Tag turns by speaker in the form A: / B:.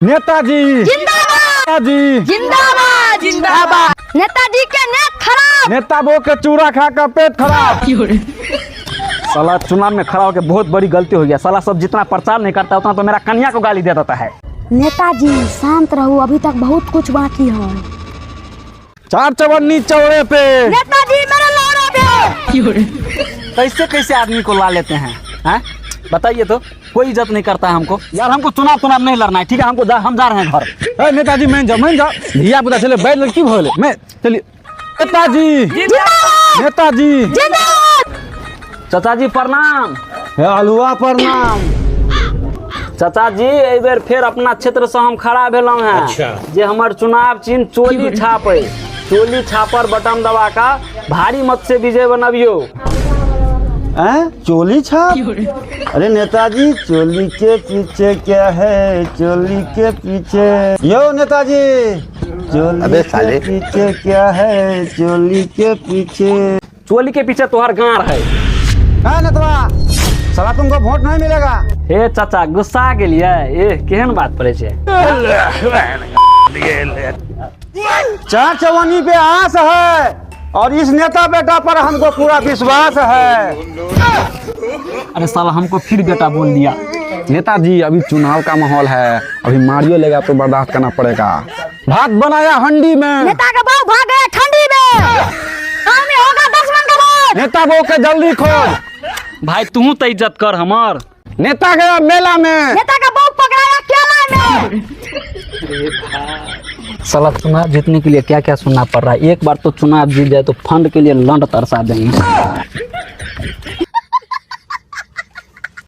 A: नेताजी
B: जिंदाबाद
A: नेताजी
B: जिंदाबाद जिंदाबाद। नेताजी के नेक खराब।
A: नेता बो के चूरा खा कर पेट खराब। साला चुनाव में खड़ा होकर बहुत बड़ी गलती हो गया। साला सब जितना प्रचार नहीं करता उतना तो मेरा कन्या को गाली दे देता है।
B: नेताजी शांत रहो, अभी तक बहुत कुछ बाकी है।
A: चार चवन्नी चौड़े पे
B: नेताजी मेरे लौड़े पे।
A: कैसे कैसे आदमी को ला लेते हैं? बताइए तो, कोई इज्जत नहीं करता है हमको। यार हमको चुनाव नहीं लड़ना है, ठीक है? हमको हम जा रहे हैं घर। नेताजी मैं जा धिया पुता चले बैठ लड़की भोले मैं चलिए। नेताजी नेताजी चाचा जी प्रणाम। हलुआ प्रणाम। चाचा जी एक बेर फिर अपना क्षेत्र से हम खड़ा भेलहुँ हैं। अच्छा। जे हमार चुनाव चिन्ह चोली छाप है, चोली छापर बटन दबा का भारी मत से विजय बनबियो।
C: चोली छाप? अरे नेताजी चोली के पीछे क्या है? चोली के पीछे यो नेताजी चोली के पीछे क्या है? चोली के पीछे
A: चोली के पीछे तोहर गांड है।
C: नेतवा साला तुमको वोट नहीं मिलेगा।
A: हे चाचा गुस्सा के लिए ए केहन बात पड़े छे?
C: चार चवन्नी पे आस है और इस नेता बेटा पर हमको पूरा विश्वास है।
A: अरे साला हमको फिर बेटा बोल दिया।
D: नेताजी अभी चुनाव का माहौल है, अभी मारियो लेगा तो बर्दाश्त करना पड़ेगा। भात बनाया हंडी में,
B: नेता का बहू भाग गया ठंडी में। गाँव में होगा 10 मन का वोट।
D: नेता बो के जल्दी खोल।
A: भाई तू तो इज्जत कर हमार।
D: नेता गया मेला में,
B: नेता का बहू पकड़ाया केला में।
A: साला चुनाव जीतने के लिए क्या क्या सुनना पड़ रहा है। एक बार तो चुनाव जीत जाए तो फंड के लिए लंड तरसा देंगे।